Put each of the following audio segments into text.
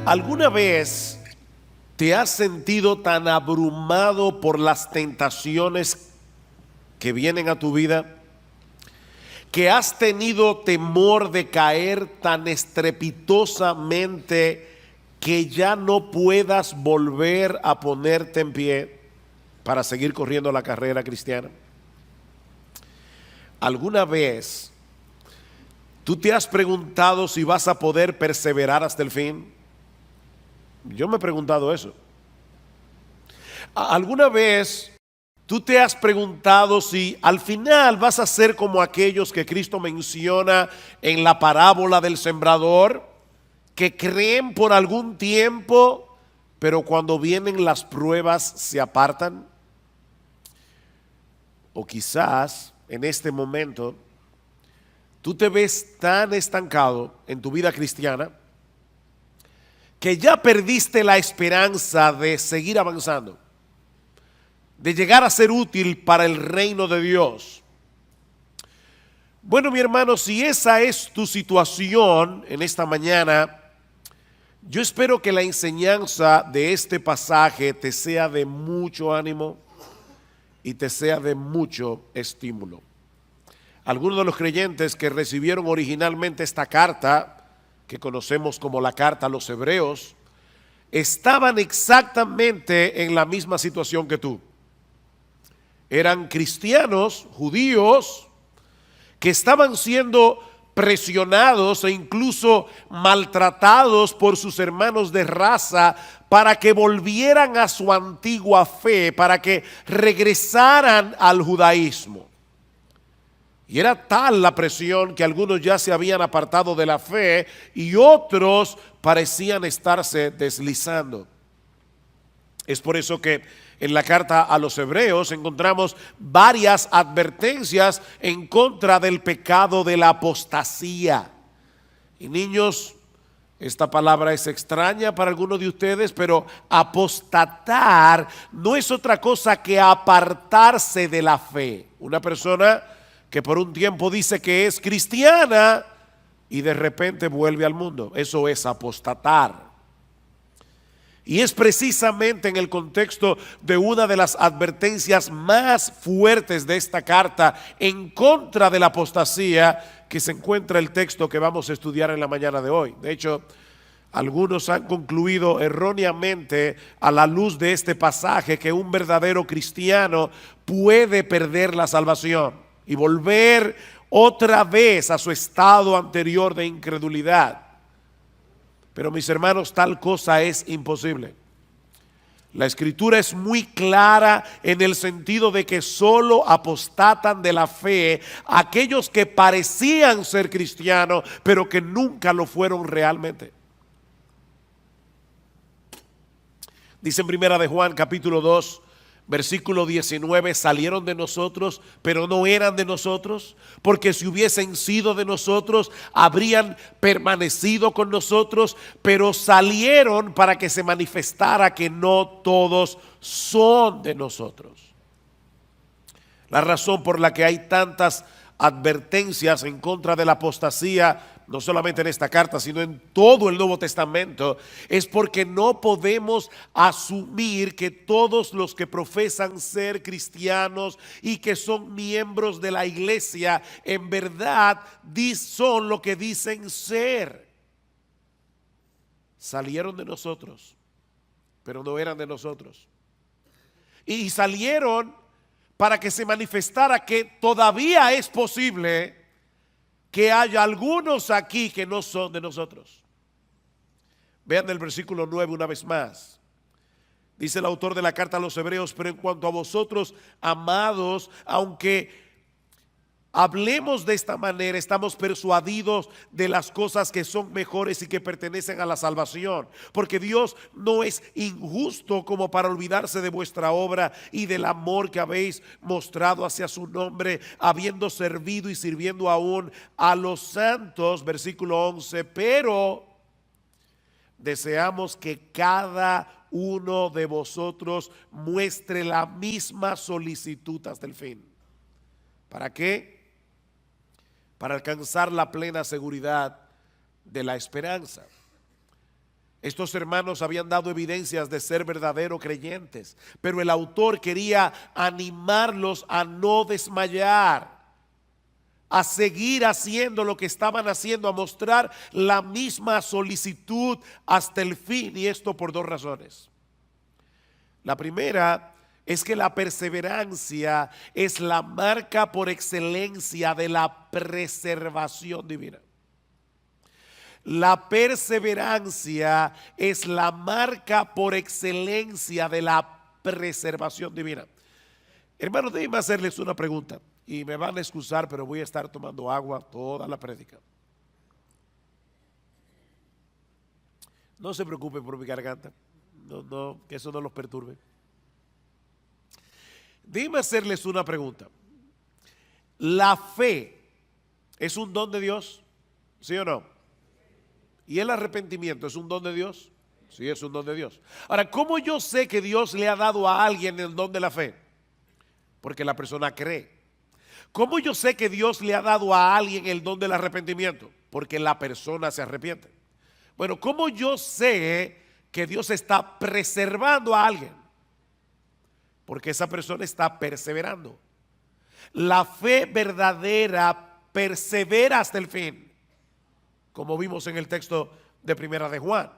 ¿Alguna vez te has sentido tan abrumado por las tentaciones que vienen a tu vida, que has tenido temor de caer tan estrepitosamente que ya no puedas volver a ponerte en pie para seguir corriendo la carrera cristiana? ¿Alguna vez tú te has preguntado si vas a poder perseverar hasta el fin? Yo me he preguntado eso. ¿Alguna vez tú te has preguntado si al final vas a ser como aquellos que Cristo menciona en la parábola del sembrador, que creen por algún tiempo, pero cuando vienen las pruebas se apartan? O quizás en este momento tú te ves tan estancado en tu vida cristiana que ya perdiste la esperanza de seguir avanzando, de llegar a ser útil para el reino de Dios. Bueno, mi hermano, si esa es tu situación en esta mañana, yo espero que la enseñanza de este pasaje te sea de mucho ánimo y te sea de mucho estímulo. Algunos de los creyentes que recibieron originalmente esta carta, que conocemos como la carta a los Hebreos, estaban exactamente en la misma situación que tú. Eran cristianos, judíos, que estaban siendo presionados e incluso maltratados por sus hermanos de raza para que volvieran a su antigua fe, para que regresaran al judaísmo. Y era tal la presión que algunos ya se habían apartado de la fe y otros parecían estarse deslizando. Es por eso que en la carta a los Hebreos encontramos varias advertencias en contra del pecado de la apostasía. Y niños, esta palabra es extraña para algunos de ustedes, pero apostatar no es otra cosa que apartarse de la fe. Una persona que por un tiempo dice que es cristiana y de repente vuelve al mundo. Eso es apostatar. Y es precisamente en el contexto de una de las advertencias más fuertes de esta carta en contra de la apostasía que se encuentra el texto que vamos a estudiar en la mañana de hoy. De hecho, algunos han concluido erróneamente a la luz de este pasaje que un verdadero cristiano puede perder la salvación y volver otra vez a su estado anterior de incredulidad. Pero mis hermanos, tal cosa es imposible. La escritura es muy clara en el sentido de que solo apostatan de la fe aquellos que parecían ser cristianos, pero que nunca lo fueron realmente. Dice en Primera de Juan capítulo 2, versículo 19, salieron de nosotros, pero no eran de nosotros, porque si hubiesen sido de nosotros, habrían permanecido con nosotros, pero salieron para que se manifestara que no todos son de nosotros. La razón por la que hay tantas advertencias en contra de la apostasía, no solamente en esta carta, sino en todo el Nuevo Testamento, es porque no podemos asumir que todos los que profesan ser cristianos y que son miembros de la iglesia, en verdad son lo que dicen ser. Salieron de nosotros, pero no eran de nosotros. Y salieron para que se manifestara que todavía es posible que haya algunos aquí que no son de nosotros. Vean el versículo 9 una vez más. Dice el autor de la carta a los Hebreos: pero en cuanto a vosotros, amados, aunque hablemos de esta manera, estamos persuadidos de las cosas que son mejores y que pertenecen a la salvación, porque Dios no es injusto como para olvidarse de vuestra obra y del amor que habéis mostrado hacia su nombre, habiendo servido y sirviendo aún a los santos. Versículo 11, pero deseamos que cada uno de vosotros muestre la misma solicitud hasta el fin. ¿Para qué? Para alcanzar la plena seguridad de la esperanza. Estos hermanos habían dado evidencias de ser verdaderos creyentes, pero el autor quería animarlos a no desmayar, a seguir haciendo lo que estaban haciendo, a mostrar la misma solicitud hasta el fin, y esto por dos razones. La primera es que la perseverancia es la marca por excelencia de la preservación divina. La perseverancia es la marca por excelencia de la preservación divina. Hermanos, déjenme hacerles una pregunta y me van a excusar, pero voy a estar tomando agua toda la prédica. No se preocupen por mi garganta, no, que eso no los perturbe. Déjenme hacerles una pregunta. ¿La fe es un don de Dios? ¿Sí o no? ¿Y el arrepentimiento es un don de Dios? Sí, es un don de Dios. Ahora, ¿cómo yo sé que Dios le ha dado a alguien el don de la fe? Porque la persona cree. ¿Cómo yo sé que Dios le ha dado a alguien el don del arrepentimiento? Porque la persona se arrepiente. Bueno, ¿cómo yo sé que Dios está preservando a alguien? Porque esa persona está perseverando. La fe verdadera persevera hasta el fin, como vimos en el texto de Primera de Juan.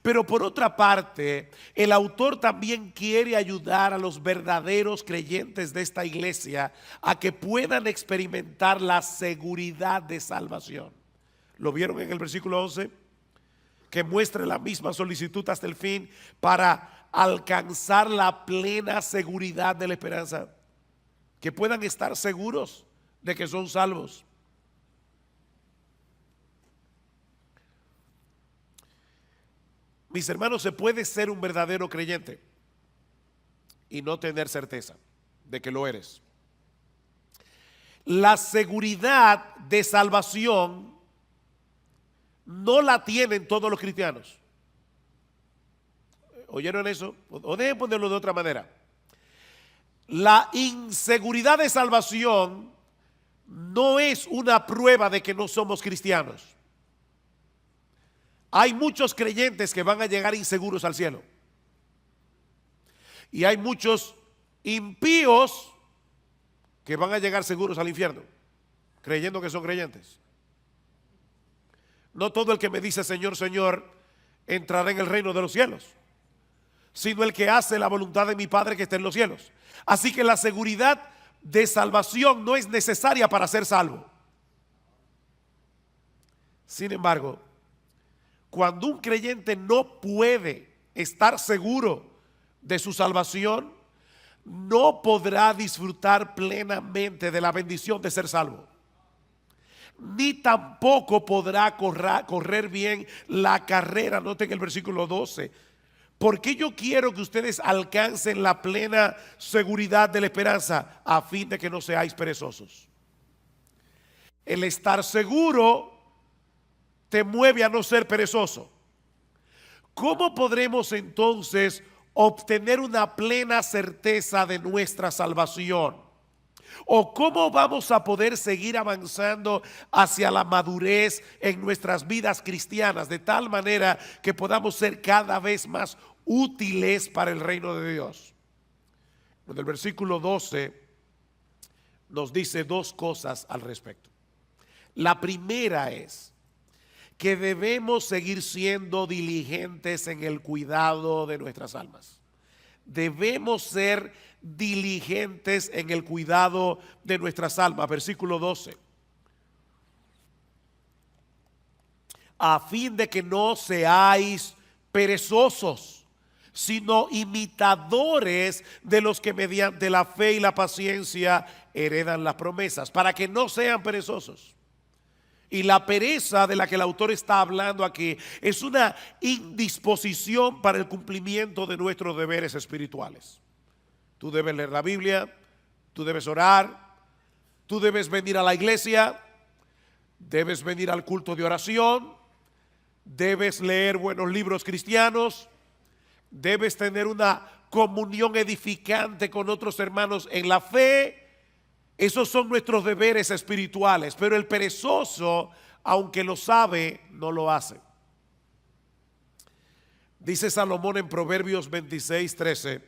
Pero por otra parte, el autor también quiere ayudar a los verdaderos creyentes de esta iglesia a que puedan experimentar la seguridad de salvación. ¿Lo vieron en el versículo 11? Que muestre la misma solicitud hasta el fin para alcanzar la plena seguridad de la esperanza. Que puedan estar seguros de que son salvos. Mis hermanos, se puede ser un verdadero creyente y no tener certeza de que lo eres. La seguridad de salvación no la tienen todos los cristianos. ¿Oyeron eso? O dejen ponerlo de otra manera. La inseguridad de salvación no es una prueba de que no somos cristianos. Hay muchos creyentes que van a llegar inseguros al cielo. Y hay muchos impíos que van a llegar seguros al infierno, creyendo que son creyentes. No todo el que me dice Señor, Señor, entrará en el reino de los cielos, sino el que hace la voluntad de mi Padre que está en los cielos. Así que la seguridad de salvación no es necesaria para ser salvo. Sin embargo, cuando un creyente no puede estar seguro de su salvación, no podrá disfrutar plenamente de la bendición de ser salvo. Ni tampoco podrá correr bien la carrera. Noten el versículo 12. Porque yo quiero que ustedes alcancen la plena seguridad de la esperanza, a fin de que no seáis perezosos. El estar seguro te mueve a no ser perezoso. ¿Cómo podremos entonces obtener una plena certeza de nuestra salvación? ¿O cómo vamos a poder seguir avanzando hacia la madurez en nuestras vidas cristianas, de tal manera que podamos ser cada vez más útiles para el reino de Dios? En el versículo 12 nos dice dos cosas al respecto. La primera es que debemos seguir siendo diligentes en el cuidado de nuestras almas. Debemos ser diligentes en el cuidado de nuestras almas. Versículo 12. A fin de que no seáis perezosos, sino imitadores de los que mediante la fe y la paciencia heredan las promesas, para que no sean perezosos. Y la pereza de la que el autor está hablando aquí es una indisposición para el cumplimiento de nuestros deberes espirituales. Tú debes leer la Biblia, tú debes orar, tú debes venir a la iglesia, debes venir al culto de oración, debes leer buenos libros cristianos, debes tener una comunión edificante con otros hermanos en la fe. Esos son nuestros deberes espirituales, pero el perezoso, aunque lo sabe, no lo hace. Dice Salomón en Proverbios 26:13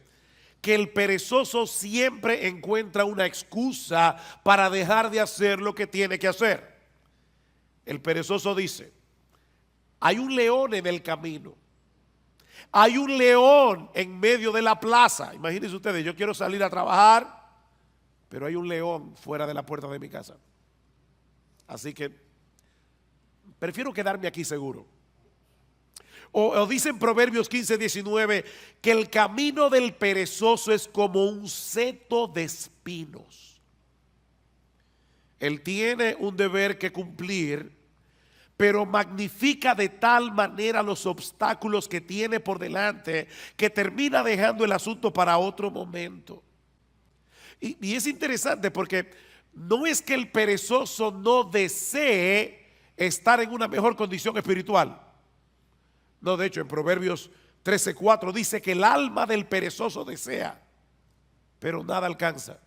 que el perezoso siempre encuentra una excusa para dejar de hacer lo que tiene que hacer. El perezoso dice: hay un león en el camino, hay un león en medio de la plaza. Imagínense ustedes, yo quiero salir a trabajar, pero hay un león fuera de la puerta de mi casa. Así que prefiero quedarme aquí seguro. O dice en Proverbios 15:19 que el camino del perezoso es como un seto de espinos. Él tiene un deber que cumplir, pero magnifica de tal manera los obstáculos que tiene por delante que termina dejando el asunto para otro momento. Y es interesante porque no es que el perezoso no desee estar en una mejor condición espiritual. No, de hecho, en Proverbios 13:4 dice que el alma del perezoso desea, pero nada alcanza.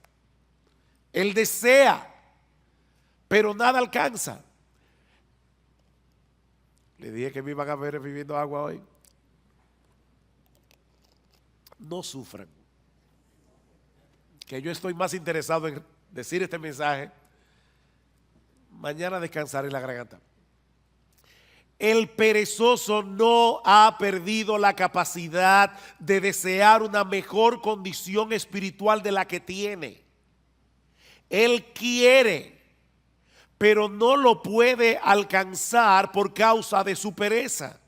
Él desea, pero nada alcanza. Le dije que me iban a ver bebiendo agua hoy. No sufran. Que yo estoy más interesado en decir este mensaje. Mañana descansaré la garganta. El perezoso no ha perdido la capacidad de desear una mejor condición espiritual de la que tiene. Él quiere, pero no lo puede alcanzar por causa de su pereza.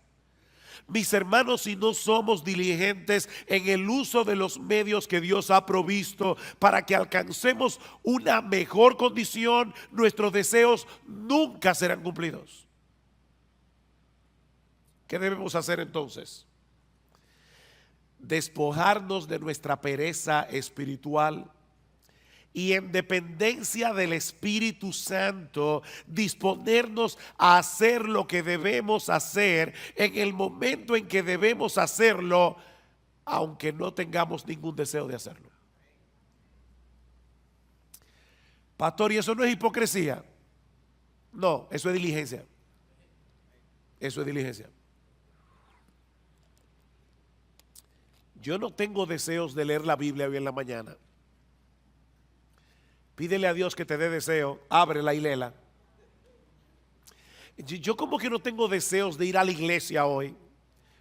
Mis hermanos, si no somos diligentes en el uso de los medios que Dios ha provisto para que alcancemos una mejor condición, nuestros deseos nunca serán cumplidos. ¿Qué debemos hacer entonces? Despojarnos de nuestra pereza espiritual y en dependencia del Espíritu Santo disponernos a hacer lo que debemos hacer en el momento en que debemos hacerlo, aunque no tengamos ningún deseo de hacerlo. Pastor, ¿y eso no es hipocresía? No, eso es diligencia. Eso es diligencia. Yo no tengo deseos de leer la Biblia hoy en la mañana. Pídele a Dios que te dé deseo, ábrela y léela. Yo como que no tengo deseos de ir a la iglesia hoy.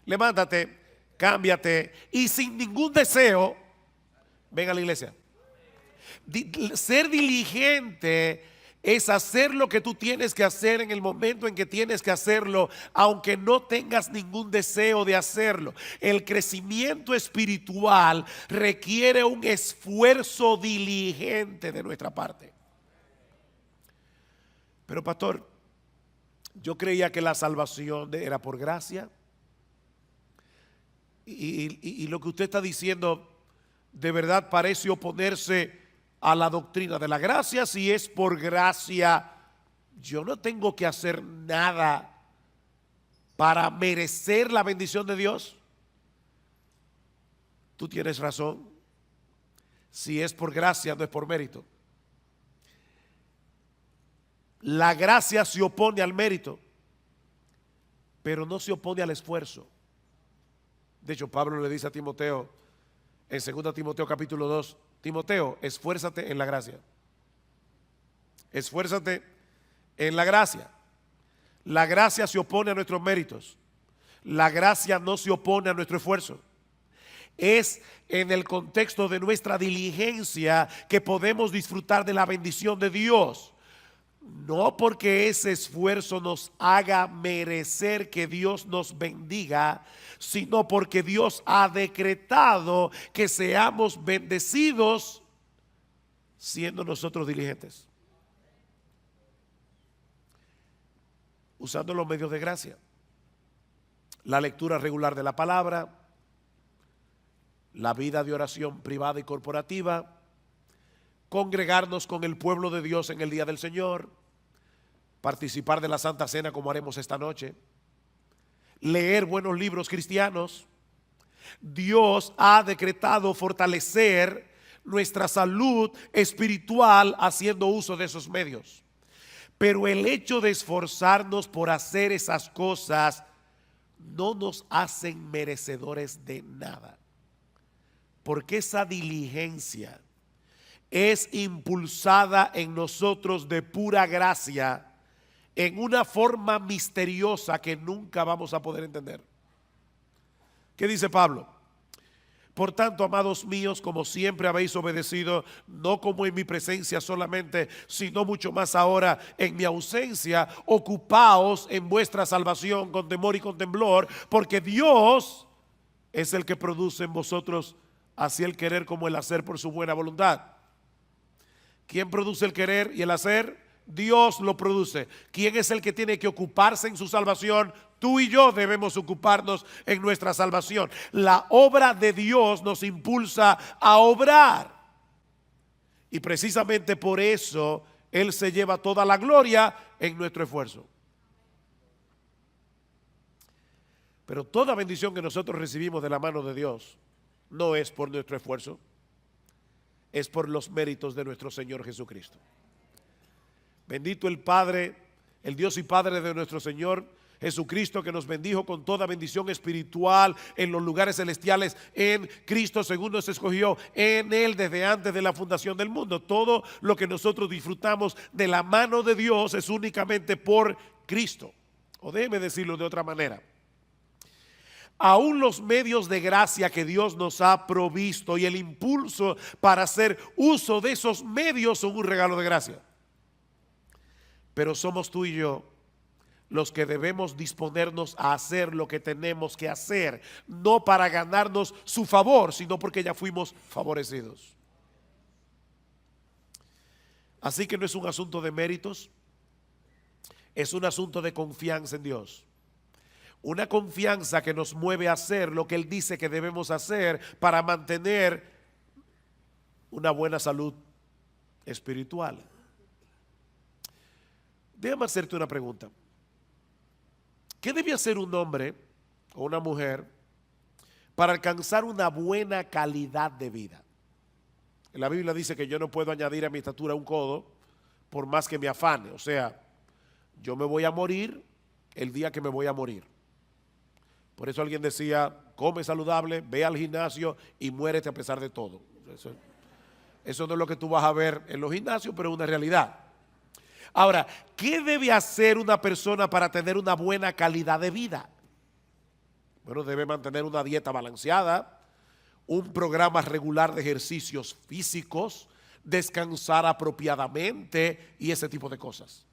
Levántate, cámbiate y sin ningún deseo, ven a la iglesia. Ser diligente es hacer lo que tú tienes que hacer en el momento en que tienes que hacerlo, aunque no tengas ningún deseo de hacerlo. El crecimiento espiritual requiere un esfuerzo diligente de nuestra parte. Pero pastor, yo creía que la salvación era por gracia. Y lo que usted está diciendo de verdad parece oponerse a la doctrina de la gracia. Si es por gracia, yo no tengo que hacer nada para merecer la bendición de Dios. Tú tienes razón. Si es por gracia, no es por mérito. La gracia se opone al mérito, pero no se opone al esfuerzo. De hecho, Pablo le dice a Timoteo en 2 Timoteo capítulo 2, Timoteo, esfuérzate en la gracia. Esfuérzate en la gracia. La gracia se opone a nuestros méritos. La gracia no se opone a nuestro esfuerzo. Es en el contexto de nuestra diligencia que podemos disfrutar de la bendición de Dios. No porque ese esfuerzo nos haga merecer que Dios nos bendiga, sino porque Dios ha decretado que seamos bendecidos siendo nosotros diligentes, usando los medios de gracia, la lectura regular de la palabra, la vida de oración privada y corporativa, congregarnos con el pueblo de Dios en el día del Señor, participar de la Santa Cena como haremos esta noche, leer buenos libros cristianos. Dios ha decretado fortalecer nuestra salud espiritual haciendo uso de esos medios. Pero el hecho de esforzarnos por hacer esas cosas no nos hacen merecedores de nada, porque esa diligencia es impulsada en nosotros de pura gracia, en una forma misteriosa que nunca vamos a poder entender. ¿Qué dice Pablo? Por tanto, amados míos, como siempre habéis obedecido, no como en mi presencia solamente, sino mucho más ahora en mi ausencia, ocupaos en vuestra salvación con temor y con temblor, porque Dios es el que produce en vosotros así el querer como el hacer por su buena voluntad. ¿Quién produce el querer y el hacer? Dios lo produce. ¿Quién es el que tiene que ocuparse en su salvación? Tú y yo debemos ocuparnos en nuestra salvación. La obra de Dios nos impulsa a obrar. Y precisamente por eso Él se lleva toda la gloria en nuestro esfuerzo. Pero toda bendición que nosotros recibimos de la mano de Dios no es por nuestro esfuerzo, es por los méritos de nuestro Señor Jesucristo. Bendito el Padre, el Dios y Padre de nuestro Señor Jesucristo, que nos bendijo con toda bendición espiritual en los lugares celestiales en Cristo, según nos escogió en Él desde antes de la fundación del mundo. Todo lo que nosotros disfrutamos de la mano de Dios es únicamente por Cristo. O déjeme decirlo de otra manera. Aún los medios de gracia que Dios nos ha provisto y el impulso para hacer uso de esos medios son un regalo de gracia. Pero somos tú y yo los que debemos disponernos a hacer lo que tenemos que hacer, no para ganarnos su favor, sino porque ya fuimos favorecidos. Así que no es un asunto de méritos, es un asunto de confianza en Dios. Una confianza que nos mueve a hacer lo que Él dice que debemos hacer para mantener una buena salud espiritual. Déjame hacerte una pregunta. ¿Qué debe hacer un hombre o una mujer para alcanzar una buena calidad de vida? La Biblia dice que yo no puedo añadir a mi estatura un codo por más que me afane. O sea, yo me voy a morir el día que me voy a morir. Por eso alguien decía, come saludable, ve al gimnasio y muérete a pesar de todo. Eso no es lo que tú vas a ver en los gimnasios, pero es una realidad. Ahora, ¿qué debe hacer una persona para tener una buena calidad de vida? Bueno, debe mantener una dieta balanceada, un programa regular de ejercicios físicos, descansar apropiadamente y ese tipo de cosas.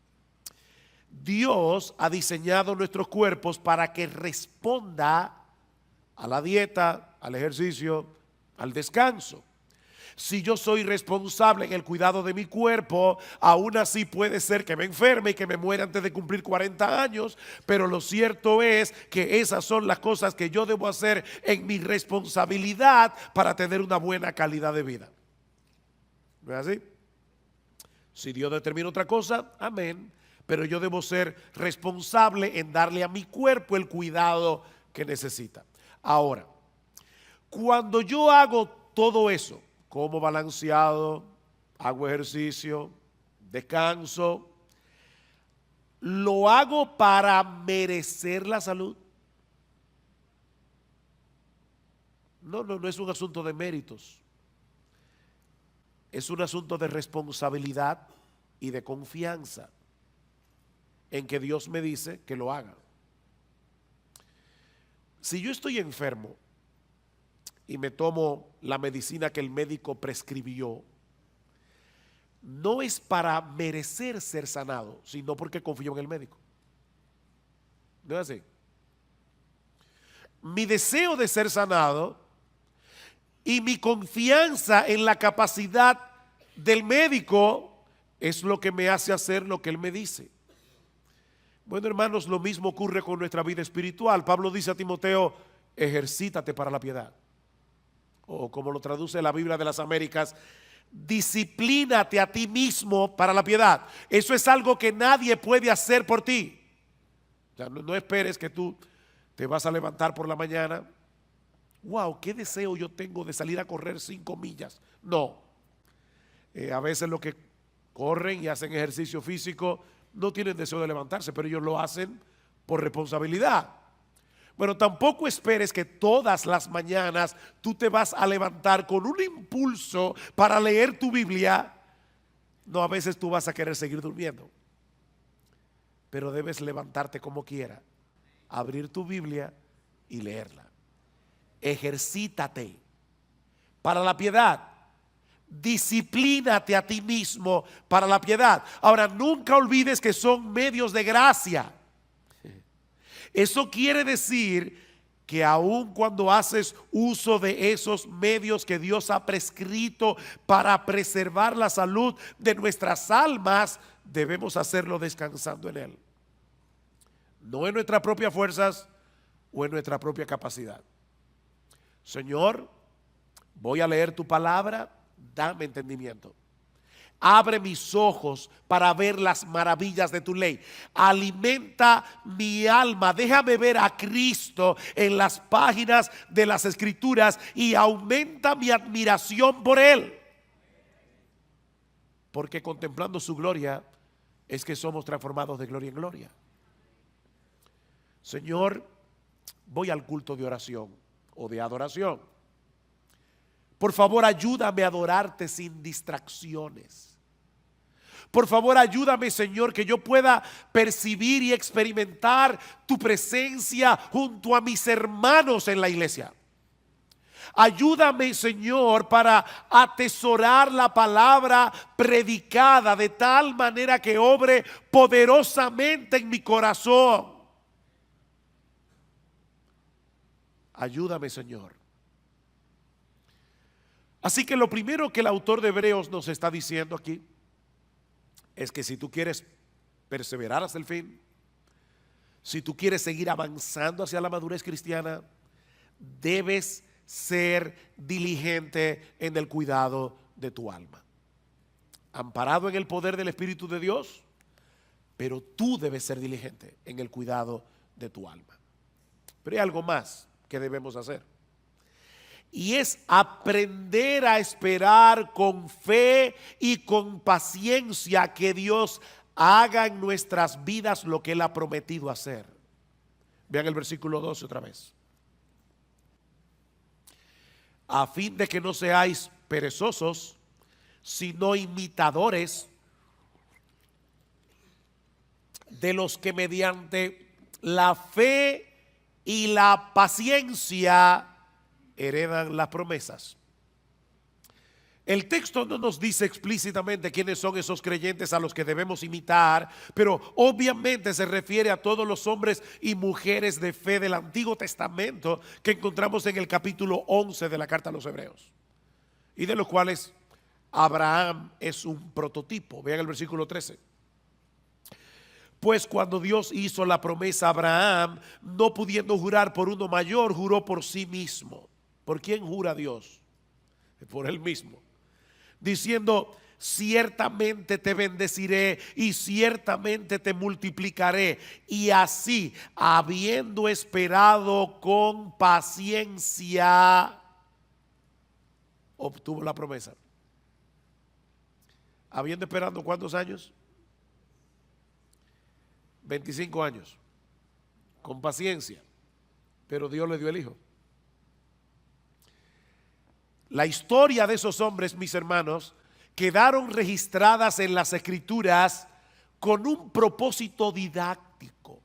Dios ha diseñado nuestros cuerpos para que responda a la dieta, al ejercicio, al descanso. Si yo soy responsable en el cuidado de mi cuerpo, aún así puede ser que me enferme y que me muera antes de cumplir 40 años, pero lo cierto es que esas son las cosas que yo debo hacer en mi responsabilidad para tener una buena calidad de vida. ¿No es así? Si Dios determina otra cosa, amén, pero yo debo ser responsable en darle a mi cuerpo el cuidado que necesita. Ahora, cuando yo hago todo eso, como balanceado, hago ejercicio, descanso, ¿lo hago para merecer la salud? No es un asunto de méritos. Es un asunto de responsabilidad y de confianza en que Dios me dice que lo haga. Si yo estoy enfermo y me tomo la medicina que el médico prescribió, no es para merecer ser sanado, sino porque confío en el médico. ¿No es así? Mi deseo de ser sanado y mi confianza en la capacidad del médico es lo que me hace hacer lo que él me dice. Bueno, hermanos, lo mismo ocurre con nuestra vida espiritual. Pablo dice a Timoteo, ejercítate para la piedad. O como lo traduce la Biblia de las Américas, disciplínate a ti mismo para la piedad. Eso es algo que nadie puede hacer por ti. O sea, no esperes que tú te vas a levantar por la mañana. Wow, qué deseo yo tengo de salir a correr 5 millas. No. A veces los que corren y hacen ejercicio físico no tienen deseo de levantarse, pero ellos lo hacen por responsabilidad. Bueno, tampoco esperes que todas las mañanas tú te vas a levantar con un impulso para leer tu Biblia. No, a veces tú vas a querer seguir durmiendo, pero debes levantarte como quiera, abrir tu Biblia y leerla. Ejercítate para la piedad. Disciplínate a ti mismo para la piedad. Ahora, nunca olvides que son medios de gracia. Eso quiere decir que aun cuando haces uso de esos medios que Dios ha prescrito para preservar la salud de nuestras almas, debemos hacerlo descansando en Él. No en nuestras propias fuerzas o en nuestra propia capacidad. Señor, voy a leer tu palabra, dame entendimiento. Abre mis ojos para ver las maravillas de tu ley. Alimenta mi alma. Déjame ver a Cristo en las páginas de las Escrituras y aumenta mi admiración por Él. Porque contemplando su gloria es que somos transformados de gloria en gloria. Señor, voy al culto de oración o de adoración. Por favor, ayúdame a adorarte sin distracciones. Por favor, ayúdame, Señor, que yo pueda percibir y experimentar tu presencia junto a mis hermanos en la iglesia. Ayúdame, Señor, para atesorar la palabra predicada de tal manera que obre poderosamente en mi corazón. Ayúdame, Señor. Así que lo primero que el autor de Hebreos nos está diciendo aquí es que si tú quieres perseverar hasta el fin, si tú quieres seguir avanzando hacia la madurez cristiana, debes ser diligente en el cuidado de tu alma. Amparado en el poder del Espíritu de Dios, pero tú debes ser diligente en el cuidado de tu alma. Pero hay algo más que debemos hacer. Y es aprender a esperar con fe y con paciencia que Dios haga en nuestras vidas lo que Él ha prometido hacer. Vean el versículo 12 otra vez. A fin de que no seáis perezosos, sino imitadores de los que mediante la fe y la paciencia heredan las promesas. El texto no nos dice explícitamente quiénes son esos creyentes a los que debemos imitar, pero obviamente se refiere a todos los hombres y mujeres de fe del Antiguo Testamento que encontramos en el capítulo 11 de la carta a los Hebreos, y de los cuales Abraham es un prototipo. Vean el versículo 13. Pues cuando Dios hizo la promesa a Abraham, no pudiendo jurar por uno mayor, juró por sí mismo. ¿Por quién jura Dios? Por Él mismo. Diciendo, ciertamente te bendeciré y ciertamente te multiplicaré. Y así, habiendo esperado con paciencia, obtuvo la promesa. Habiendo esperado ¿cuántos años? 25 años. Con paciencia. Pero Dios le dio el hijo. La historia de esos hombres, mis hermanos, quedaron registradas en las Escrituras con un propósito didáctico.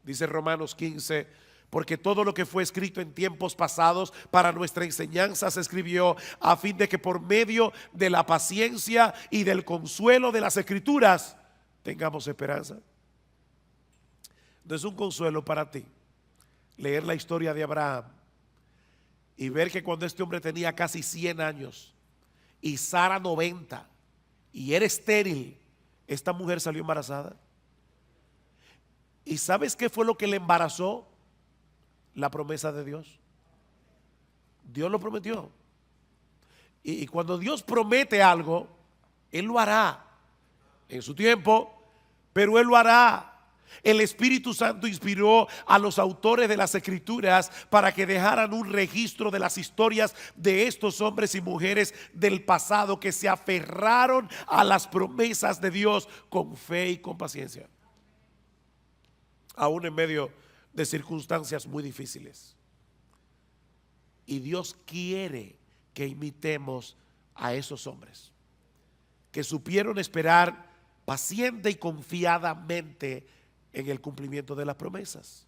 Dice Romanos 15, porque todo lo que fue escrito en tiempos pasados para nuestra enseñanza se escribió a fin de que por medio de la paciencia y del consuelo de las Escrituras tengamos esperanza. No es un consuelo para ti leer la historia de Abraham y ver que cuando este hombre tenía casi 100 años y Sara 90 y era estéril, esta mujer salió embarazada. ¿Y sabes qué fue lo que le embarazó? La promesa de Dios. Dios lo prometió. Y cuando Dios promete algo, Él lo hará en su tiempo, pero Él lo hará. El Espíritu Santo inspiró a los autores de las Escrituras para que dejaran un registro de las historias de estos hombres y mujeres del pasado que se aferraron a las promesas de Dios con fe y con paciencia. Aún en medio de circunstancias muy difíciles. Y Dios quiere que imitemos a esos hombres que supieron esperar paciente y confiadamente en el cumplimiento de las promesas.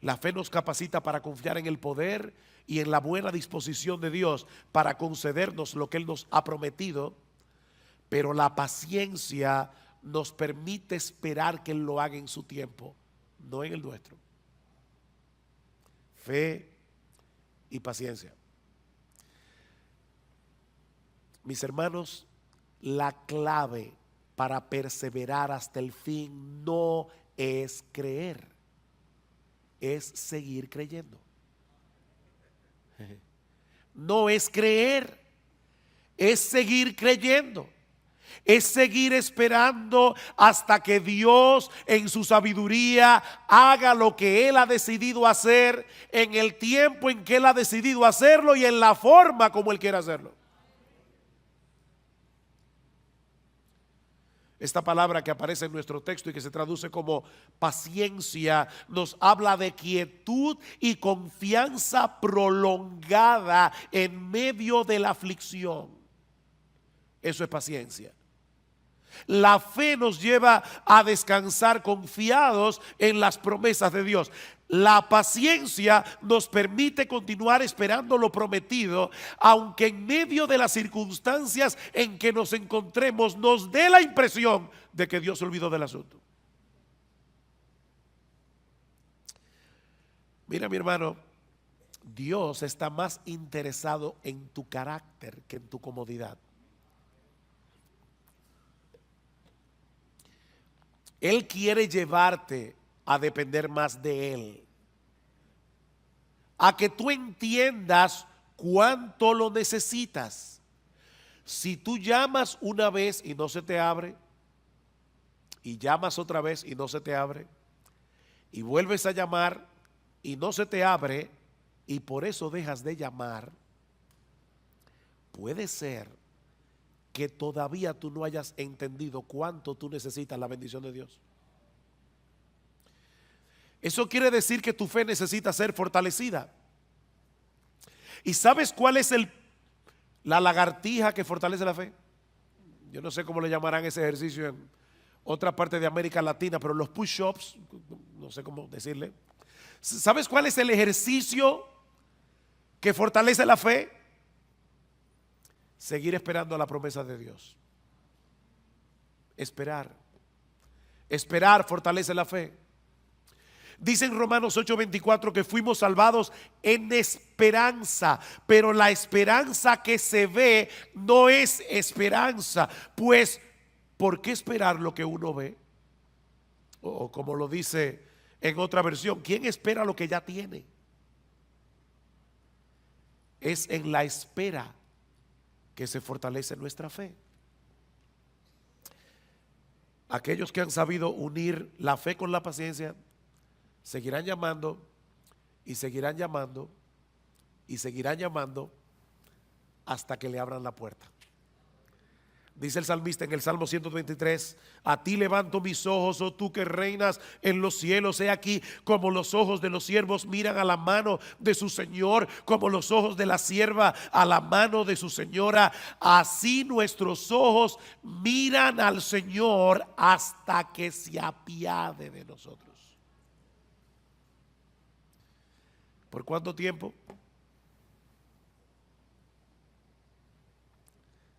La fe nos capacita para confiar en el poder y en la buena disposición de Dios para concedernos lo que Él nos ha prometido, pero la paciencia nos permite esperar que Él lo haga en su tiempo, no en el nuestro. Fe y paciencia. Mis hermanos, la clave para perseverar hasta el fin no es creer, es seguir creyendo. No es creer, es seguir creyendo. Es seguir esperando hasta que Dios en su sabiduría haga lo que Él ha decidido hacer, en el tiempo en que Él ha decidido hacerlo y en la forma como Él quiere hacerlo. Esta palabra que aparece en nuestro texto y que se traduce como paciencia nos habla de quietud y confianza prolongada en medio de la aflicción. Eso es paciencia. La fe nos lleva a descansar confiados en las promesas de Dios. La paciencia nos permite continuar esperando lo prometido, aunque en medio de las circunstancias en que nos encontremos nos dé la impresión de que Dios se olvidó del asunto. Mira, mi hermano, Dios está más interesado en tu carácter que en tu comodidad. Él quiere llevarte a depender más de Él, a que tú entiendas cuánto lo necesitas. Si tú llamas una vez y no se te abre, y llamas otra vez y no se te abre, y vuelves a llamar y no se te abre, y por eso dejas de llamar, puede ser que todavía tú no hayas entendido cuánto tú necesitas la bendición de Dios. Eso quiere decir que tu fe necesita ser fortalecida. ¿Y sabes cuál es la lagartija que fortalece la fe? Yo no sé cómo le llamarán ese ejercicio en otra parte de América Latina, pero los push-ups, no sé cómo decirle. ¿Sabes cuál es el ejercicio que fortalece la fe? Seguir esperando a la promesa de Dios. Esperar. Esperar fortalece la fe. Dice en Romanos 8:24 que fuimos salvados en esperanza, pero la esperanza que se ve no es esperanza. Pues, ¿por qué esperar lo que uno ve? O como lo dice en otra versión, ¿quién espera lo que ya tiene? Es en la espera que se fortalece nuestra fe. Aquellos que han sabido unir la fe con la paciencia seguirán llamando y seguirán llamando y seguirán llamando hasta que le abran la puerta. Dice el salmista en el Salmo 123: a ti levanto mis ojos, oh tú que reinas en los cielos. He aquí como los ojos de los siervos miran a la mano de su Señor, como los ojos de la sierva a la mano de su señora. Así nuestros ojos miran al Señor hasta que se apiade de nosotros. ¿Por cuánto tiempo?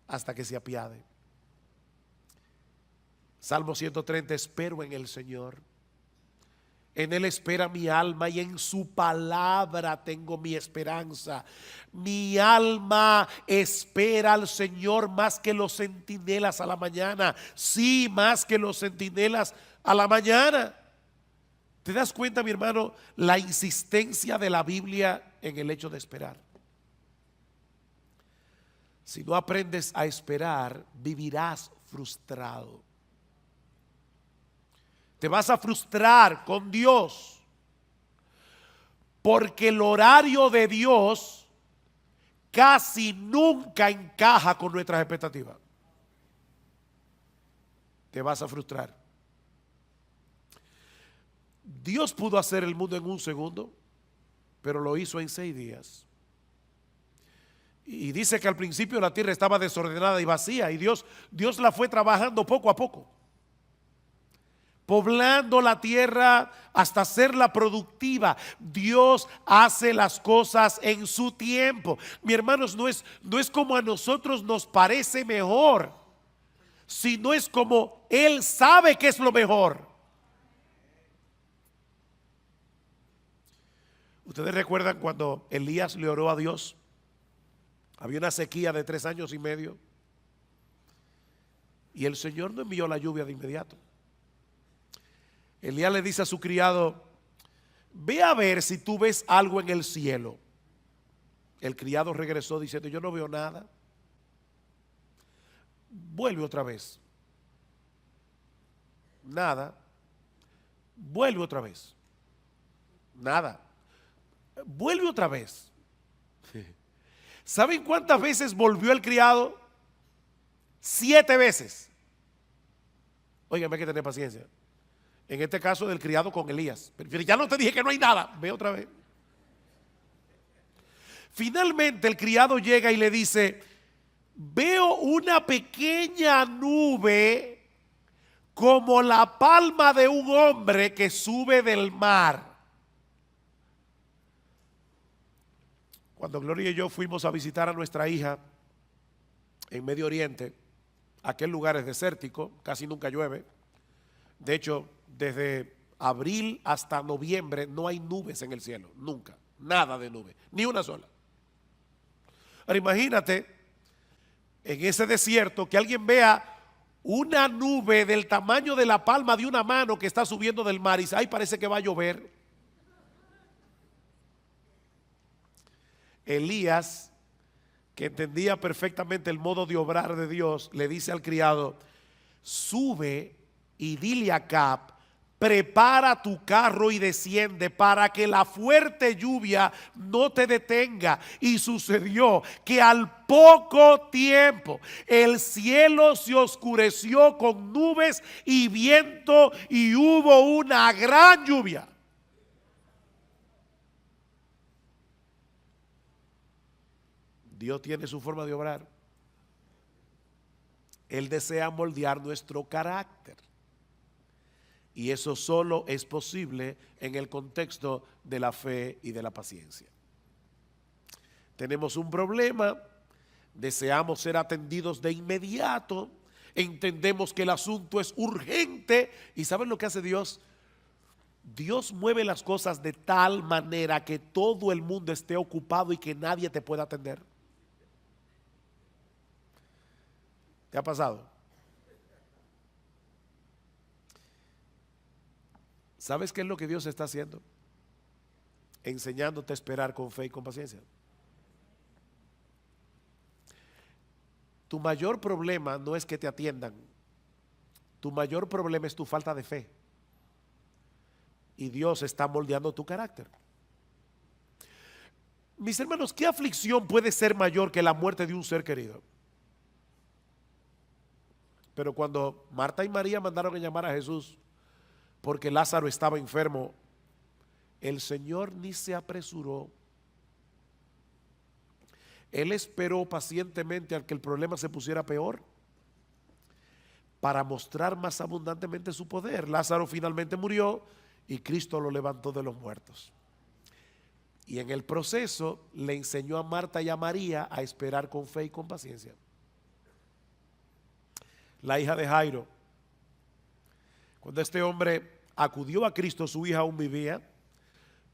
Hasta que se apiade. Salmo 130: espero en el Señor, en Él espera mi alma y en su palabra tengo mi esperanza. Mi alma espera al Señor más que los centinelas a la mañana. Sí, más que los centinelas a la mañana. ¿Te das cuenta, mi hermano, la insistencia de la Biblia en el hecho de esperar? Si no aprendes a esperar, vivirás frustrado. Te vas a frustrar con Dios, porque el horario de Dios casi nunca encaja con nuestras expectativas. Te vas a frustrar. Dios pudo hacer el mundo en un segundo, pero lo hizo en 6 días. Y dice que al principio la tierra estaba desordenada y vacía, y Dios la fue trabajando poco a poco, poblando la tierra hasta hacerla productiva. Dios hace las cosas en su tiempo. Mi hermanos, no es como a nosotros nos parece mejor, sino es como Él sabe que es lo mejor. Ustedes recuerdan cuando Elías le oró a Dios. Había una sequía de 3 años y medio, y el Señor no envió la lluvia de inmediato. Elías le dice a su criado: ve a ver si tú ves algo en el cielo. El criado regresó diciendo: yo no veo nada. Vuelve otra vez. Nada. Vuelve otra vez. Nada. Vuelve otra vez. ¿Saben cuántas veces volvió el criado? 7 veces. Óigame, hay que tener paciencia. En este caso del criado con Elías. Pero ya no te dije que no hay nada. Ve otra vez. Finalmente el criado llega y le dice: veo una pequeña nube como la palma de un hombre que sube del mar. Cuando Gloria y yo fuimos a visitar a nuestra hija en Medio Oriente, aquel lugar es desértico, casi nunca llueve. De hecho, desde abril hasta noviembre no hay nubes en el cielo, nunca, nada de nube, ni una sola. Ahora imagínate en ese desierto que alguien vea una nube del tamaño de la palma de una mano que está subiendo del mar y dice: ay, parece que va a llover. Elías, que entendía perfectamente el modo de obrar de Dios, le dice al criado: sube y dile a Acab, prepara tu carro y desciende para que la fuerte lluvia no te detenga. Y sucedió que al poco tiempo el cielo se oscureció con nubes y viento y hubo una gran lluvia. Dios tiene su forma de obrar. Él desea moldear nuestro carácter. Y eso solo es posible en el contexto de la fe y de la paciencia. Tenemos un problema, deseamos ser atendidos de inmediato, entendemos que el asunto es urgente. ¿Y saben lo que hace Dios? Dios mueve las cosas de tal manera que todo el mundo esté ocupado y que nadie te pueda atender. ¿Te ha pasado? ¿Sabes qué es lo que Dios está haciendo? Enseñándote a esperar con fe y con paciencia. Tu mayor problema no es que te atiendan. Tu mayor problema es tu falta de fe. Y Dios está moldeando tu carácter. Mis hermanos, ¿qué aflicción puede ser mayor que la muerte de un ser querido? Pero cuando Marta y María mandaron a llamar a Jesús porque Lázaro estaba enfermo, el Señor ni se apresuró. Él esperó pacientemente a que el problema se pusiera peor para mostrar más abundantemente su poder. Lázaro finalmente murió y Cristo lo levantó de los muertos. Y en el proceso le enseñó a Marta y a María a esperar con fe y con paciencia. La hija de Jairo, cuando este hombre acudió a Cristo, su hija aún vivía,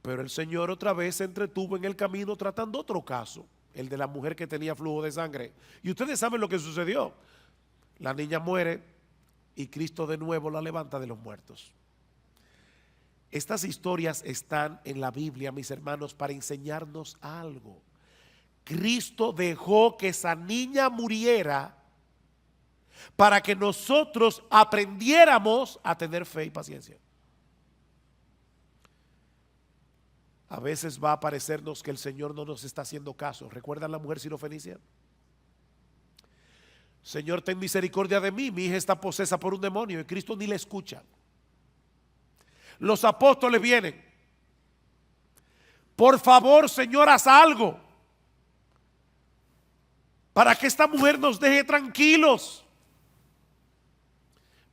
pero el Señor otra vez se entretuvo en el camino tratando otro caso, el de la mujer que tenía flujo de sangre. Y ustedes saben lo que sucedió. La niña muere y Cristo de nuevo la levanta de los muertos. Estas historias están en la Biblia, mis hermanos, para enseñarnos algo. Cristo dejó que esa niña muriera para que nosotros aprendiéramos a tener fe y paciencia. A veces va a parecernos que el Señor no nos está haciendo caso. ¿Recuerdan la mujer sirofenicia? Señor, ten misericordia de mí, mi hija está posesa por un demonio, y Cristo ni le escucha. los apóstoles vienen. Por favor, Señor, haz algo para que esta mujer nos deje tranquilos.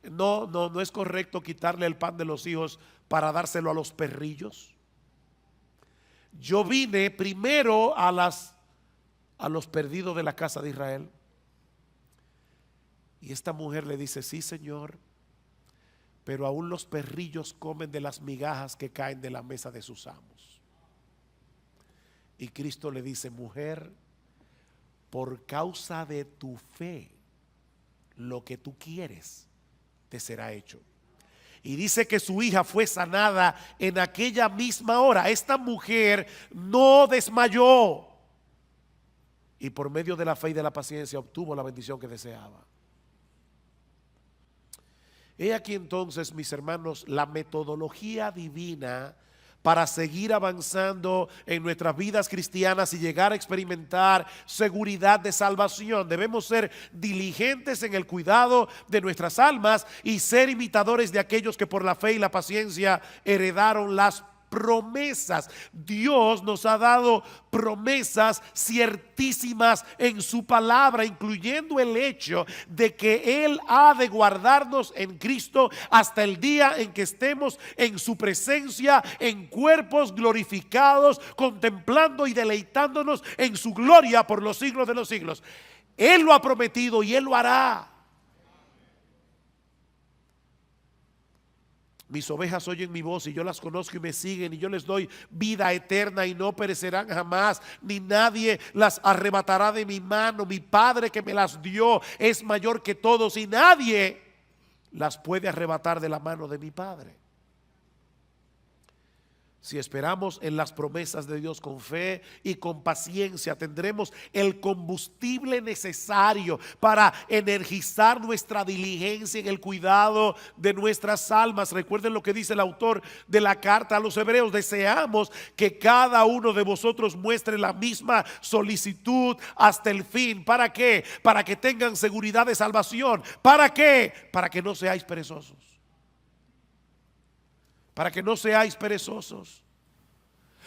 No es correcto quitarle el pan de los hijos para dárselo a los perrillos. Yo vine primero a los perdidos de la casa de Israel. Y esta mujer le dice: sí, Señor, pero aún los perrillos comen de las migajas que caen de la mesa de sus amos. Y Cristo le dice: mujer, por causa de tu fe, lo que tú quieres te será hecho. Y dice que su hija fue sanada en aquella misma hora. Esta mujer no desmayó y por medio de la fe y de la paciencia obtuvo la bendición que deseaba. He aquí entonces, mis hermanos, la metodología divina para seguir avanzando en nuestras vidas cristianas y llegar a experimentar seguridad de salvación. Debemos ser diligentes en el cuidado de nuestras almas y ser imitadores de aquellos que por la fe y la paciencia heredaron las promesas. Dios nos ha dado promesas ciertísimas en su palabra, incluyendo el hecho de que Él ha de guardarnos en Cristo hasta el día en que estemos en su presencia en cuerpos glorificados, contemplando y deleitándonos en su gloria por los siglos de los siglos. Él lo ha prometido y Él lo hará. Mis ovejas oyen mi voz y yo las conozco y me siguen, y yo les doy vida eterna y no perecerán jamás, ni nadie las arrebatará de mi mano. Mi Padre que me las dio es mayor que todos y nadie las puede arrebatar de la mano de mi Padre. Si esperamos en las promesas de Dios con fe y con paciencia, tendremos el combustible necesario para energizar nuestra diligencia en el cuidado de nuestras almas. Recuerden lo que dice el autor de la carta a los Hebreos: deseamos que cada uno de vosotros muestre la misma solicitud hasta el fin. ¿Para qué? Para que tengan seguridad de salvación. ¿Para qué? Para que no seáis perezosos. Para que no seáis perezosos.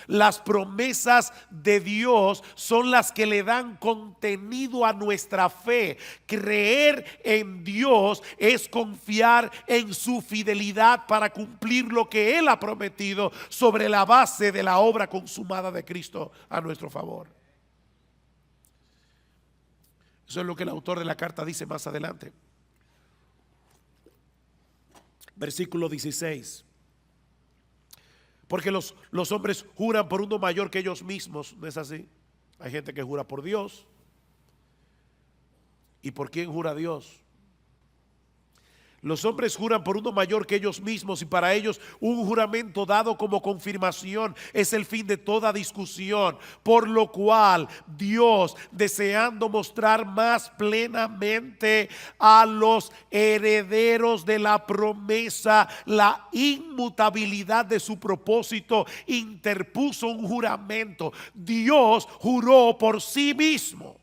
Las promesas de Dios son las que le dan contenido a nuestra fe. Creer en Dios es confiar en su fidelidad para cumplir lo que Él ha prometido sobre la base de la obra consumada de Cristo a nuestro favor. Eso es lo que el autor de la carta dice más adelante. Versículo 16. Porque los hombres juran por uno mayor que ellos mismos, ¿no es así? Hay gente que jura por Dios. ¿Y por quién jura Dios? Los hombres juran por uno mayor que ellos mismos, y para ellos un juramento dado como confirmación es el fin de toda discusión. Por lo cual Dios, deseando mostrar más plenamente a los herederos de la promesa la inmutabilidad de su propósito, interpuso un juramento. Dios juró por sí mismo,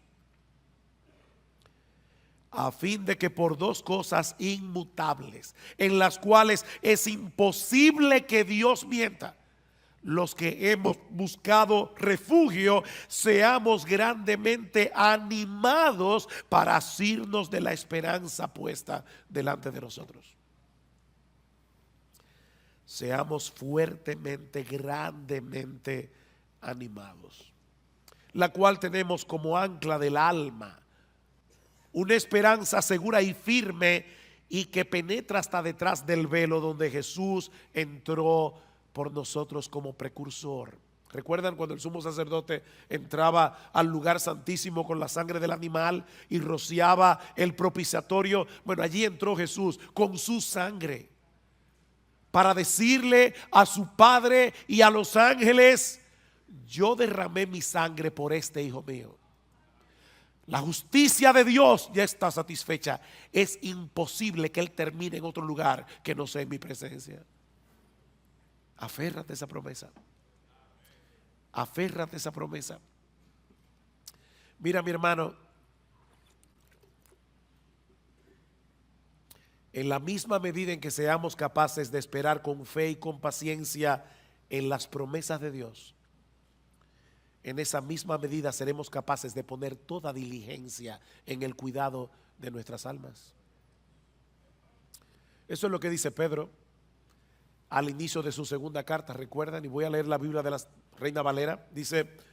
a fin de que por dos cosas inmutables, en las cuales es imposible que Dios mienta, los que hemos buscado refugio, seamos grandemente animados para asirnos de la esperanza puesta delante de nosotros. Seamos fuertemente, grandemente animados, la cual tenemos como ancla del alma, una esperanza segura y firme, y que penetra hasta detrás del velo, donde Jesús entró por nosotros como precursor. ¿Recuerdan cuando el sumo sacerdote entraba al lugar santísimo con la sangre del animal y rociaba el propiciatorio? Bueno, allí entró Jesús con su sangre para decirle a su Padre y a los ángeles: yo derramé mi sangre por este hijo mío. La justicia de Dios ya está satisfecha. Es imposible que Él termine en otro lugar que no sea en mi presencia. Aférrate a esa promesa. Aférrate a esa promesa. Mira, mi hermano, En la misma medida en que seamos capaces de esperar con fe y con paciencia en las promesas de Dios, en esa misma medida seremos capaces de poner toda diligencia en el cuidado de nuestras almas. Eso es lo que dice Pedro al inicio de su segunda carta, recuerdan, y voy a leer la Biblia de la Reina Valera. Dice: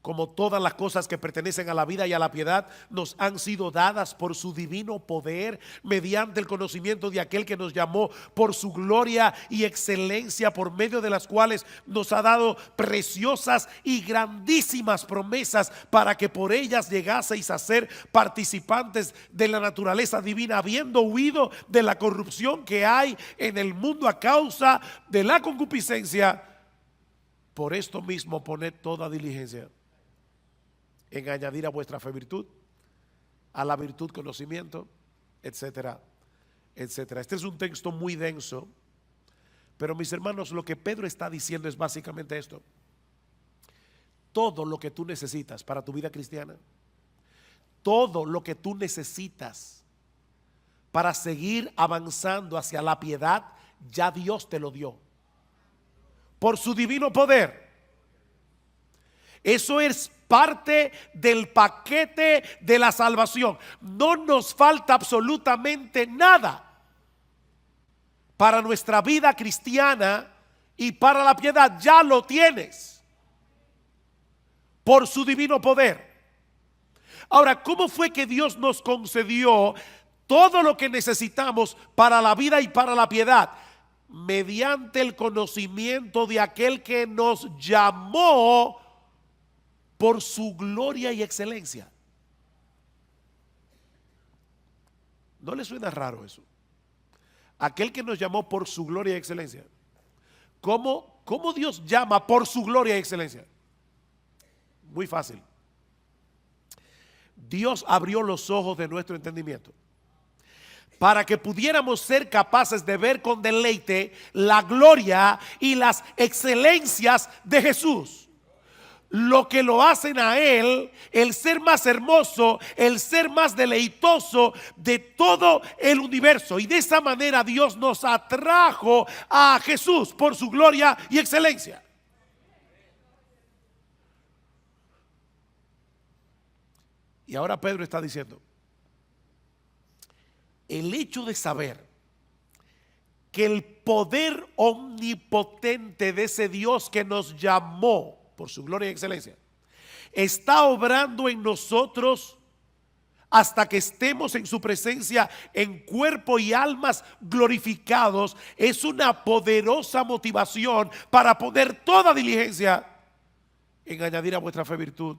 como todas las cosas que pertenecen a la vida y a la piedad nos han sido dadas por su divino poder, mediante el conocimiento de aquel que nos llamó por su gloria y excelencia, por medio de las cuales nos ha dado preciosas y grandísimas promesas, para que por ellas llegaseis a ser participantes de la naturaleza divina, habiendo huido de la corrupción que hay en el mundo a causa de la concupiscencia. Por esto mismo poned toda diligencia en añadir a vuestra fe virtud, a la virtud conocimiento, etcétera, etcétera. Este es un texto muy denso, pero mis hermanos, lo que Pedro está diciendo es básicamente esto: todo lo que tú necesitas para tu vida cristiana, todo lo que tú necesitas para seguir avanzando hacia la piedad, ya Dios te lo dio por su divino poder. Eso es parte del paquete de la salvación. No nos falta absolutamente nada para nuestra vida cristiana y para la piedad. Ya lo tienes por su divino poder. Ahora, ¿cómo fue que Dios nos concedió todo lo que necesitamos para la vida y para la piedad? Mediante el conocimiento de aquel que nos llamó por su gloria y excelencia. ¿No le suena raro eso? Aquel que nos llamó por su gloria y excelencia. ¿Cómo Dios llama por su gloria y excelencia? Muy fácil. Dios abrió los ojos de nuestro entendimiento para que pudiéramos ser capaces de ver con deleite la gloria y las excelencias de Jesús. Lo que lo hacen a Él el ser más hermoso, el ser más deleitoso de todo el universo. Y de esa manera Dios nos atrajo a Jesús por su gloria y excelencia. Y ahora Pedro está diciendo: el hecho de saber que el poder omnipotente de ese Dios que nos llamó por su gloria y excelencia está obrando en nosotros hasta que estemos en su presencia en cuerpo y almas glorificados, es una poderosa motivación para poner toda diligencia en añadir a vuestra fe virtud,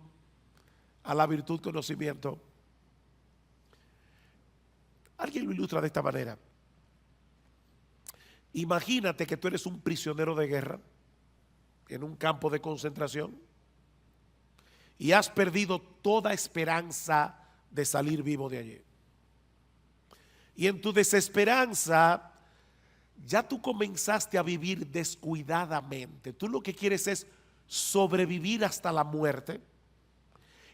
a la virtud conocimiento. Alguien lo ilustra de esta manera: imagínate que tú eres un prisionero de guerra en un campo de concentración y has perdido toda esperanza de salir vivo de allí. Y en tu desesperanza ya tú comenzaste a vivir descuidadamente. Tú lo que quieres es sobrevivir hasta la muerte,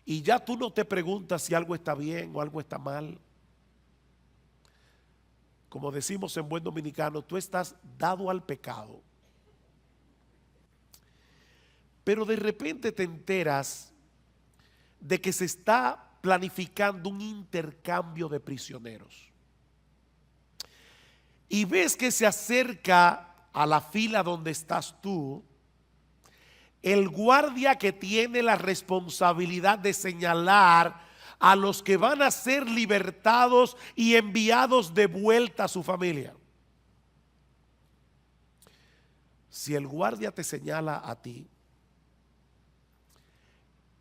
y ya tú no te preguntas si algo está bien o algo está mal. Como decimos en buen dominicano, tú estás dado al pecado. Pero de repente te enteras de que se está planificando un intercambio de prisioneros. Y ves que se acerca a la fila donde estás tú el guardia que tiene la responsabilidad de señalar a los que van a ser libertados y enviados de vuelta a su familia. Si el guardia te señala a ti,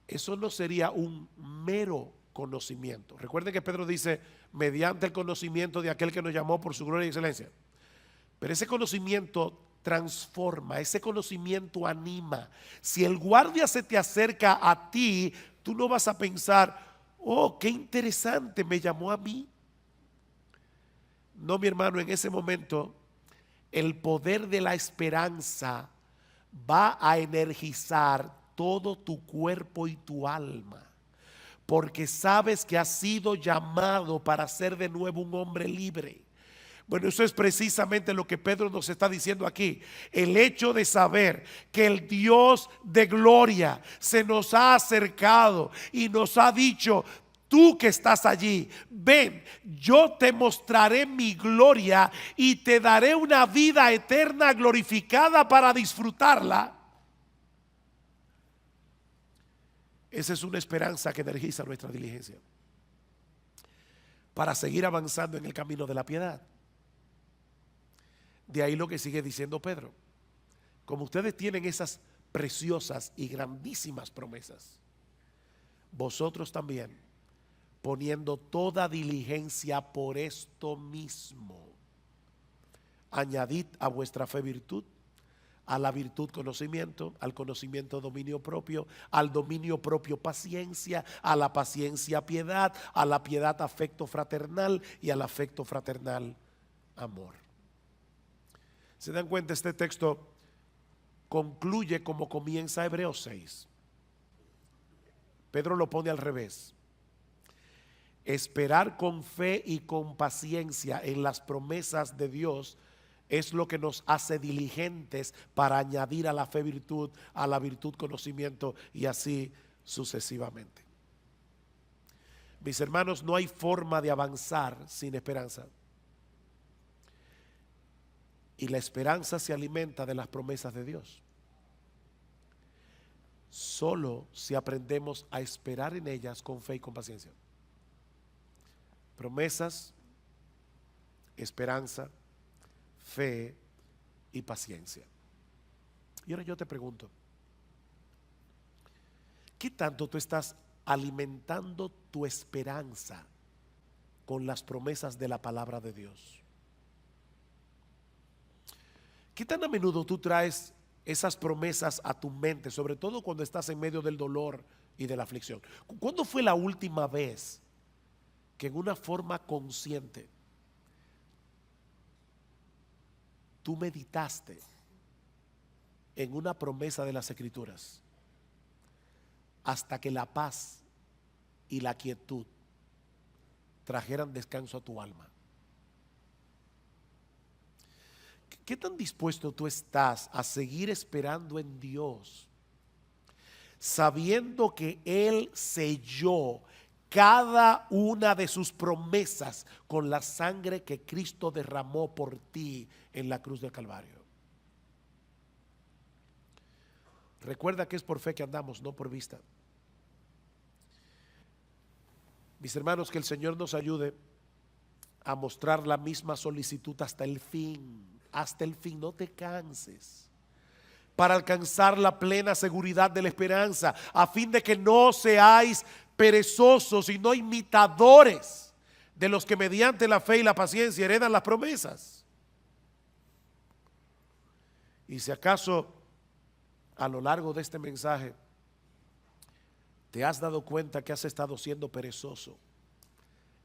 eso no sería un mero conocimiento. Recuerden que Pedro dice: mediante el conocimiento de aquel que nos llamó por su gloria y excelencia. Pero ese conocimiento transforma, ese conocimiento anima. Si el guardia se te acerca a ti, tú no vas a pensar: oh, qué interesante, me llamó a mí. No, mi hermano, en ese momento el poder de la esperanza va a energizar todo tu cuerpo y tu alma, porque sabes que has sido llamado para ser de nuevo un hombre libre. Bueno, eso es precisamente lo que Pedro nos está diciendo aquí. El hecho de saber que el Dios de gloria se nos ha acercado y nos ha dicho: tú que estás allí, ven, yo te mostraré mi gloria y te daré una vida eterna glorificada para disfrutarla. Esa es una esperanza que energiza nuestra diligencia para seguir avanzando en el camino de la piedad. De ahí lo que sigue diciendo Pedro: como ustedes tienen esas preciosas y grandísimas promesas, vosotros también, poniendo toda diligencia por esto mismo, añadid a vuestra fe virtud, a la virtud conocimiento, al conocimiento dominio propio, al dominio propio paciencia, a la paciencia piedad, a la piedad afecto fraternal y al afecto fraternal amor. ¿Se dan cuenta? Este texto concluye como comienza Hebreos 6. Pedro lo pone al revés. Esperar con fe y con paciencia en las promesas de Dios es lo que nos hace diligentes para añadir a la fe virtud, a la virtud conocimiento y así sucesivamente. Mis hermanos, no hay forma de avanzar sin esperanza. Y la esperanza se alimenta de las promesas de Dios. Solo si aprendemos a esperar en ellas con fe y con paciencia. Promesas, esperanza, fe y paciencia. Y ahora yo te pregunto: ¿qué tanto tú estás alimentando tu esperanza con las promesas de la palabra de Dios? ¿Qué tan a menudo tú traes esas promesas a tu mente, sobre todo cuando estás en medio del dolor y de la aflicción? ¿Cuándo fue la última vez que en una forma consciente tú meditaste en una promesa de las Escrituras hasta que la paz y la quietud trajeran descanso a tu alma? ¿Qué tan dispuesto tú estás a seguir esperando en Dios, sabiendo que Él selló cada una de sus promesas con la sangre que Cristo derramó por ti en la cruz del Calvario? Recuerda que es por fe que andamos, no por vista. Mis hermanos, que el Señor nos ayude a mostrar la misma solicitud hasta el fin. Hasta el fin, no te canses, para alcanzar la plena seguridad de la esperanza, a fin de que no seáis perezosos, sino imitadores de los que mediante la fe y la paciencia heredan las promesas. Y si acaso a lo largo de este mensaje te has dado cuenta que has estado siendo perezoso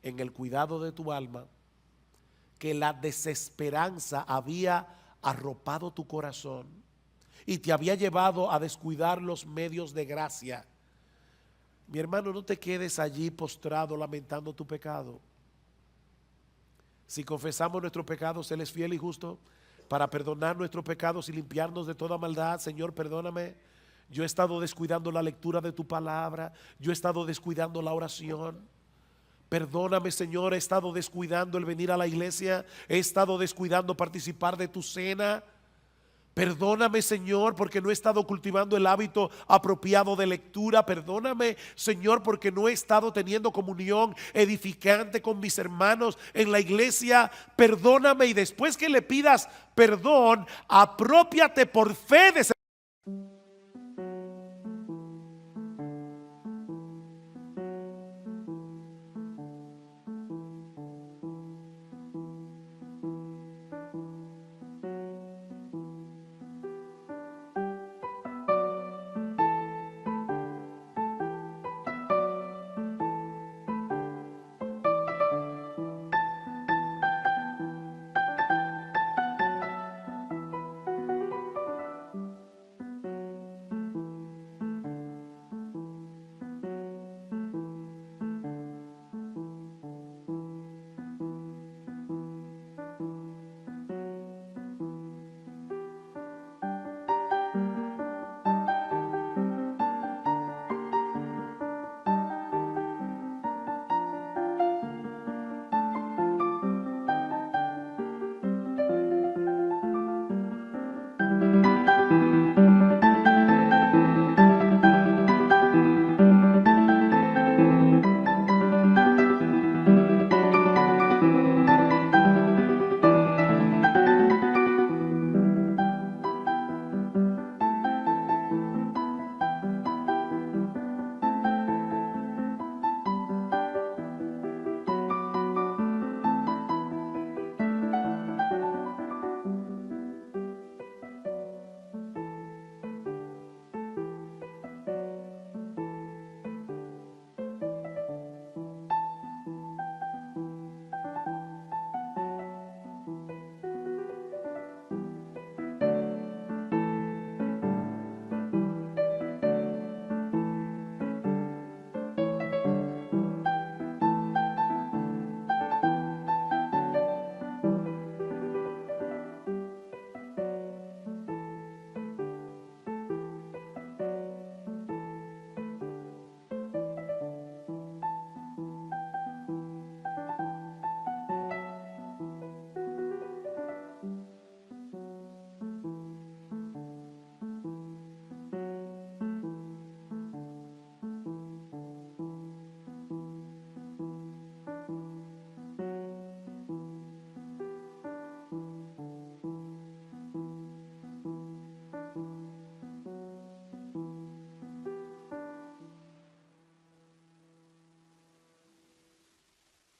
en el cuidado de tu alma, que la desesperanza había arropado tu corazón y te había llevado a descuidar los medios de gracia, mi hermano, no te quedes allí postrado lamentando tu pecado. Si confesamos nuestros pecados, Él es fiel y justo para perdonar nuestros pecados y limpiarnos de toda maldad. Señor, perdóname. Yo he estado descuidando la lectura de tu palabra. Yo he estado descuidando la oración. Perdóname, Señor, he estado descuidando el venir a la iglesia. He estado descuidando participar de tu cena. Perdóname, Señor, porque no he estado cultivando el hábito apropiado de lectura. Perdóname, Señor, porque no he estado teniendo comunión edificante con mis hermanos en la iglesia. Perdóname, y después que le pidas perdón, aprópiate por fe de ese.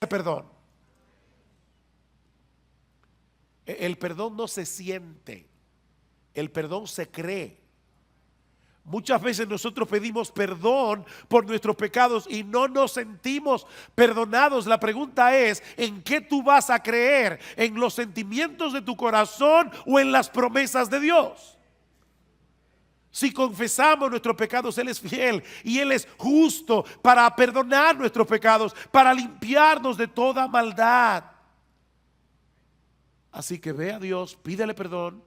perdón. El perdón no se siente, el perdón se cree. Muchas veces nosotros pedimos perdón por nuestros pecados y no nos sentimos perdonados. La pregunta es, ¿en qué tú vas a creer? ¿En los sentimientos de tu corazón o en las promesas de Dios? Si confesamos nuestros pecados, Él es fiel y Él es justo para perdonar nuestros pecados, para limpiarnos de toda maldad. Así que ve a Dios, pídele perdón,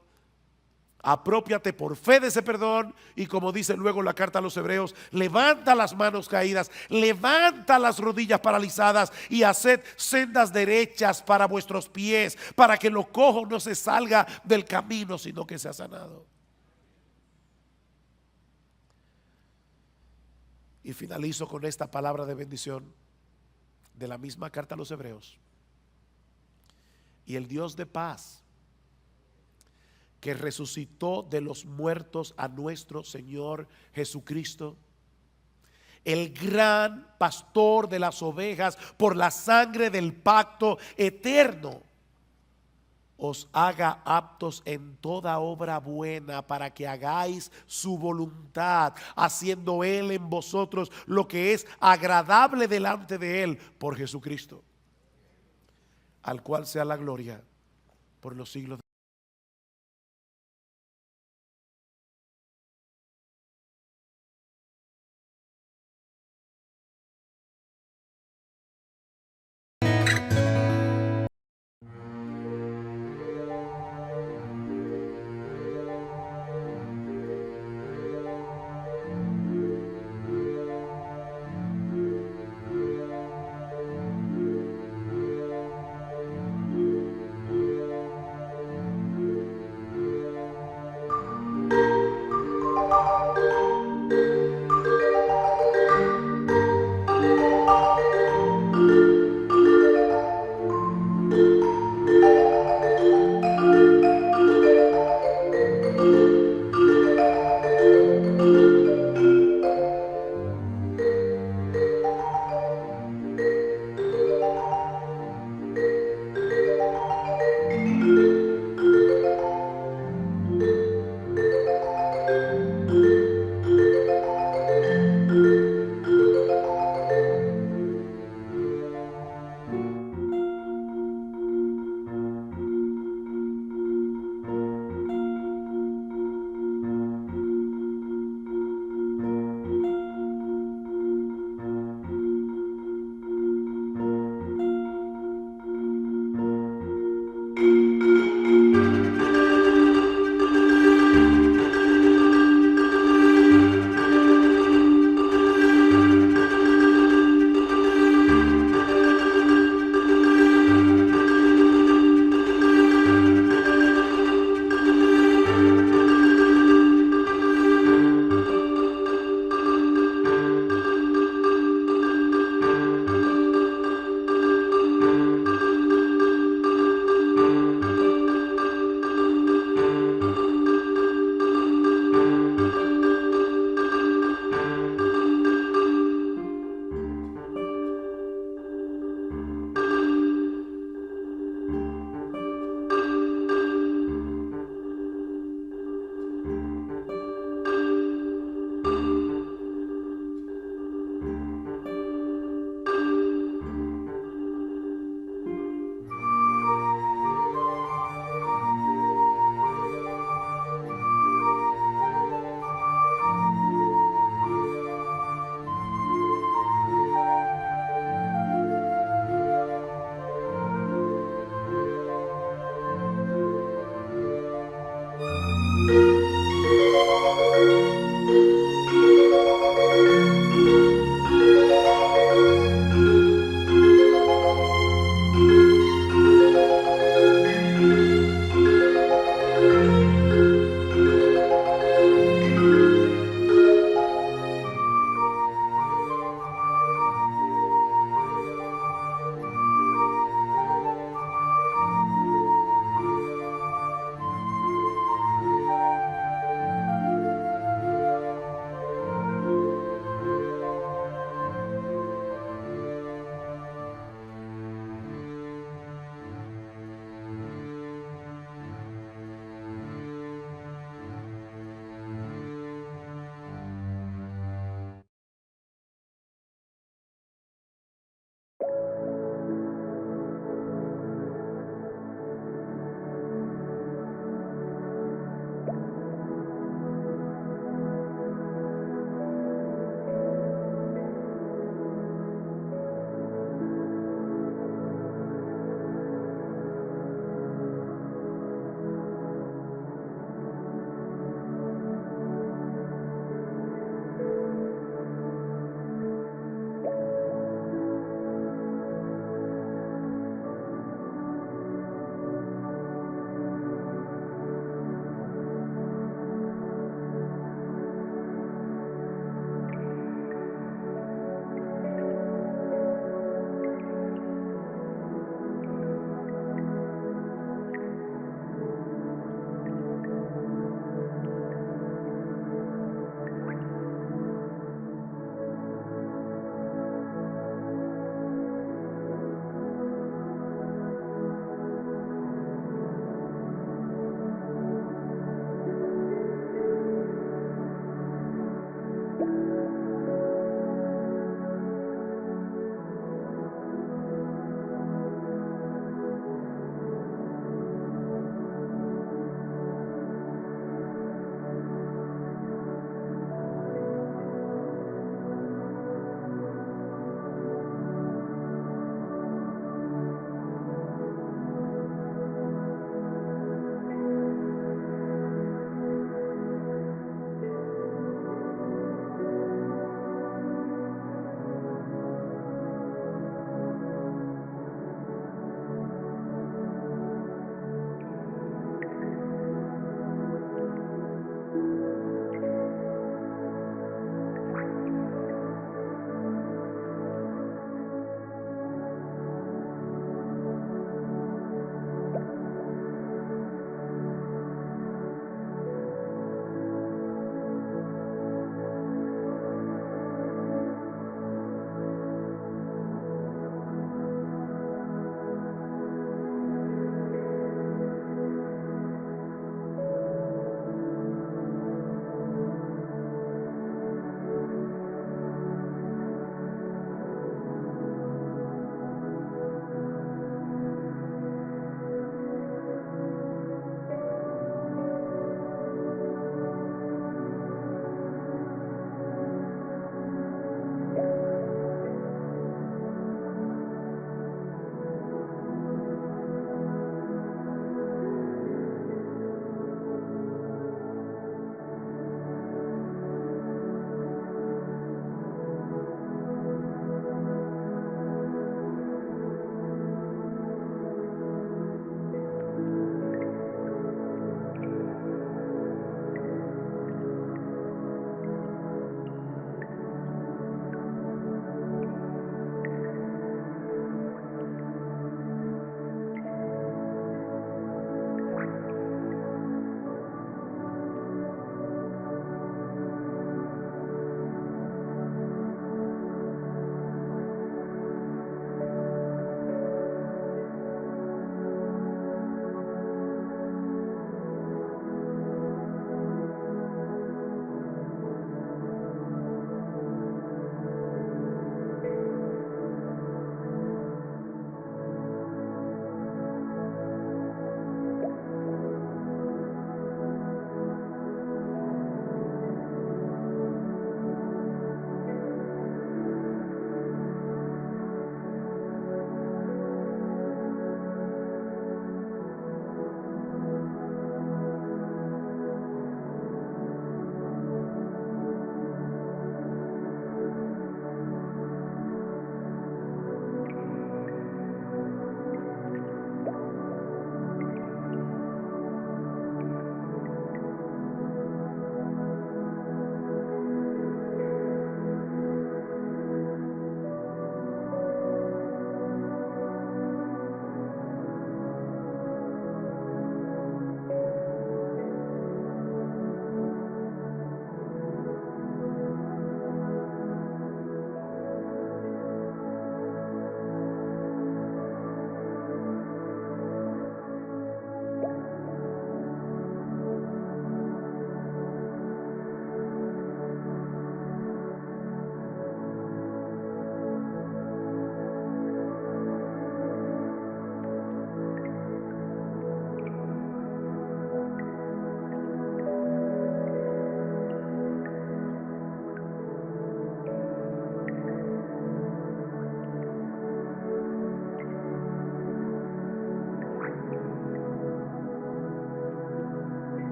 apropiate por fe de ese perdón y, como dice luego la carta a los Hebreos, levanta las manos caídas, levanta las rodillas paralizadas y haced sendas derechas para vuestros pies, para que lo cojo no se salga del camino, sino que sea sanado. Y finalizo con esta palabra de bendición de la misma carta a los Hebreos. Y el Dios de paz, que resucitó de los muertos a nuestro Señor Jesucristo, el gran pastor de las ovejas, por la sangre del pacto eterno, os haga aptos en toda obra buena, para que hagáis su voluntad, haciendo Él en vosotros lo que es agradable delante de Él, por Jesucristo, al cual sea la gloria por los siglos.